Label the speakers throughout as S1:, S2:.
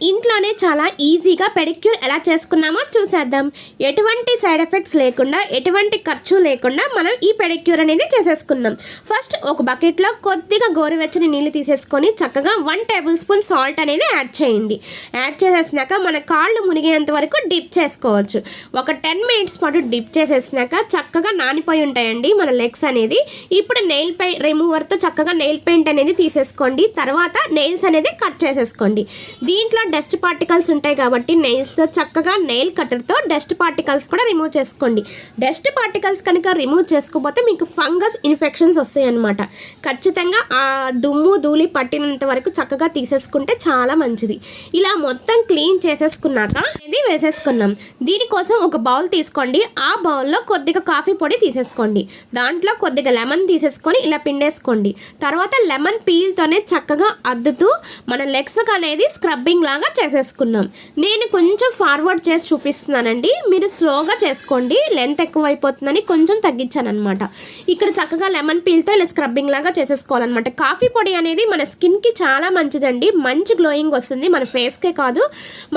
S1: ఇంట్లోనే చాలా ఈజీగా పెడిక్యూర్ ఎలా చేసుకున్నామో చూసేద్దాం. ఎటువంటి సైడ్ ఎఫెక్ట్స్ లేకుండా, ఎటువంటి ఖర్చు లేకుండా మనం ఈ పెడిక్యూర్ అనేది చేసేసుకుందాం. ఫస్ట్ ఒక బకెట్లో కొద్దిగా గోరువెచ్చని నీళ్ళు తీసేసుకొని చక్కగా 1 టేబుల్ స్పూన్ సాల్ట్ అనేది యాడ్ చేయండి. యాడ్ చేసేసినాక మన కాళ్ళు మునిగేంత వరకు డిప్ చేసుకోవచ్చు. ఒక 10 మినిట్స్ పాటు డిప్ చేసేసినాక చక్కగా నానిపోయి ఉంటాయండి మన లెగ్స్ అనేది. ఇప్పుడు నెయిల్ రిమూవర్తో చక్కగా నెయిల్ పెయింట్ అనేది తీసేసుకోండి. తర్వాత నెయిల్స్ అనేది కట్ చేసేసుకోండి. దీంట్లో డస్ట్ పార్టికల్స్ ఉంటాయి కాబట్టి నెయిల్స్తో చక్కగా నెయిల్ కట్టర్తో డస్ట్ పార్టికల్స్ కూడా రిమూవ్ చేసుకోండి. డస్ట్ పార్టికల్స్ కనుక రిమూవ్ చేసుకోకపోతే మీకు ఫంగస్ ఇన్ఫెక్షన్స్ వస్తాయి అన్నమాట. ఖచ్చితంగా ఆ దుమ్ము ధూళి పట్టినంత వరకు చక్కగా తీసేసుకుంటే చాలా మంచిది. ఇలా మొత్తం క్లీన్ చేసేసుకున్నాక ఇది వేసేసుకున్నాం. దీనికోసం ఒక బౌల్ తీసుకోండి. ఆ బౌల్లో కొద్దిగా కాఫీ పొడి తీసేసుకోండి. దాంట్లో కొద్దిగా లెమన్ తీసేసుకొని ఇలా పిండేసుకోండి. తర్వాత లెమన్ పీల్తోనే చక్కగా అద్దుతూ మన లెగ్స్ అనేది స్క్రబ్బింగ్ లాగా చేసేసుకున్నాం. నేను కొంచెం ఫార్వర్డ్ చేసి చూపిస్తున్నానండి, మీరు స్లోగా చేసుకోండి. లెంత్ ఎక్కువ అయిపోతుందని కొంచెం తగ్గించాను అనమాట. ఇక్కడ చక్కగా లెమన్ పీల్తో ఇలా స్క్రబ్బింగ్ లాగా చేసేసుకోవాలన్నమాట. కాఫీ పొడి అనేది మన స్కిన్కి చాలా మంచిదండి. మంచి గ్లోయింగ్ వస్తుంది, మన ఫేస్కే కాదు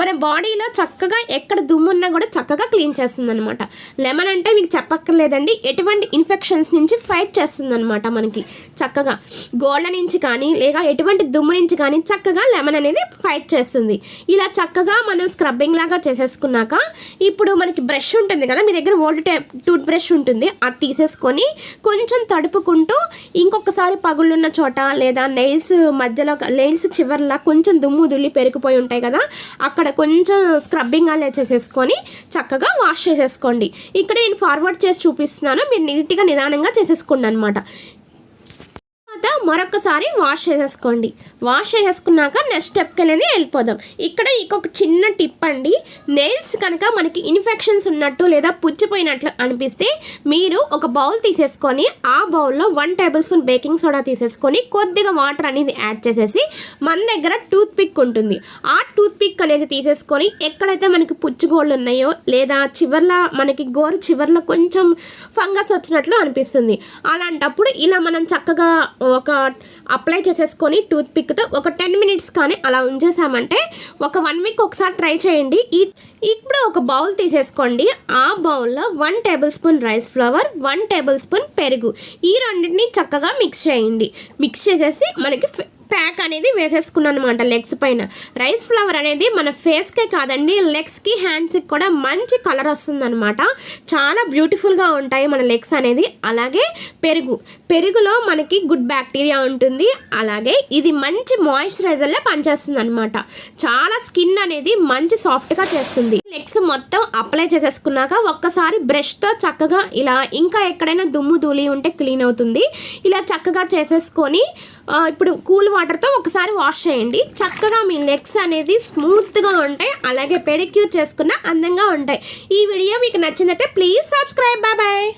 S1: మన బాడీలో చక్కగా ఎక్కడ దుమ్మున్నా కూడా చక్కగా క్లీన్ చేస్తుంది అనమాట. లెమన్ అంటే మీకు చెప్పక్కర్లేదండి, ఎటువంటి ఇన్ఫెక్షన్స్ నుంచి ఫైట్ చేస్తుంది అనమాట. మనకి చక్కగా గోళ్ళ నుంచి కానీ లేక ఎటువంటి దుమ్ము నుంచి కానీ చక్కగా లెమన్ అనేది ఫైట్ చేస్తుంది. ఇలా చక్కగా మనం స్క్రబ్బింగ్ లాగా చేసేసుకున్నాక ఇప్పుడు మనకి బ్రష్ ఉంటుంది కదా, మీ దగ్గర ఓల్డ్ టూత్ బ్రష్ ఉంటుంది, అది తీసేసుకొని కొంచెం తడుపుకుంటూ ఇంకొకసారి పగుళ్ళున్న చోట లేదా నెయిల్స్ మధ్యలో నెయిల్స్ చివర్లా కొంచెం దుమ్ము దుల్లి పెరిగిపోయి ఉంటాయి కదా, అక్కడ కొంచెం స్క్రబ్బింగ్ అలా చేసేసుకొని చక్కగా వాష్ చేసేసుకోండి. ఇక్కడ నేను ఫార్వర్డ్ చేసి చూపిస్తున్నాను, మీరు నీట్గా నిదానంగా చేసేసుకోండి అనమాట. మరొకసారి వాష్ చేసేసుకోండి. వాష్ చేసేసుకున్నాక నెక్స్ట్ స్టెప్కి అనేది వెళ్ళిపోదాం. ఇక్కడ ఇంకొక చిన్న టిప్ అండి, నెయిల్స్ కనుక మనకి ఇన్ఫెక్షన్స్ ఉన్నట్టు లేదా పుచ్చిపోయినట్లు అనిపిస్తే మీరు ఒక బౌల్ తీసేసుకొని ఆ బౌల్లో 1 టేబుల్ స్పూన్ బేకింగ్ సోడా తీసేసుకొని కొద్దిగా వాటర్ అనేది యాడ్ చేసేసి మన దగ్గర టూత్ పిక్ ఉంటుంది, ఆ టూత్ పిక్ అనేది తీసేసుకొని ఎక్కడైతే మనకి పుచ్చుగోళ్ళు ఉన్నాయో లేదా చివర్లో మనకి గోరు చివర్లో కొంచెం ఫంగస్ వచ్చినట్లు అనిపిస్తుంది, అలాంటప్పుడు ఇలా మనం చక్కగా ఒక అప్లై చేసేసుకొని టూత్ పిక్తో ఒక 10 మినిట్స్ కానీ అలా ఉంచేసామంటే ఒక 1 వీక్ ఒకసారి ట్రై చేయండి. ఇప్పుడు ఒక బౌల్ తీసేసుకోండి. ఆ బౌల్లో 1 table spoon rice flower, 1 table spoon పెరుగు, ఈ రెండింటిని చక్కగా మిక్స్ చేయండి. మిక్స్ చేసేసి మనకి ప్యాక్ అనేది వేసేసుకున్నాను అనమాట లెగ్స్ పైన. రైస్ ఫ్లవర్ అనేది మన ఫేస్కే కాదండి, లెగ్స్కి హ్యాండ్స్కి కూడా మంచి కలర్ వస్తుందన్నమాట. చాలా బ్యూటిఫుల్గా ఉంటాయి మన లెగ్స్ అనేది. అలాగే పెరుగులో మనకి గుడ్ బ్యాక్టీరియా ఉంటుంది. అలాగే ఇది మంచి మాయిశ్చరైజర్లే పనిచేస్తుంది అనమాట. చాలా స్కిన్ అనేది మంచి సాఫ్ట్గా చేస్తుంది. లెగ్స్ మొత్తం అప్లై చేసేసుకున్నాక ఒక్కసారి బ్రష్తో చక్కగా ఇలా ఇంకా ఎక్కడైనా దుమ్ము ధూళి ఉంటే క్లీన్ అవుతుంది. ఇలా చక్కగా చేసేసుకొని ఇప్పుడు కూల్ వాటర్తో ఒకసారి వాష్ చేయండి. చక్కగా మీ లెగ్స్ అనేది స్మూత్గా ఉంటాయి. అలాగే పెడిక్యూర్ చేసుకున్న అందంగా ఉంటాయి. ఈ వీడియో మీకు నచ్చిందంటే ప్లీజ్ సబ్స్క్రైబ్. Bye bye.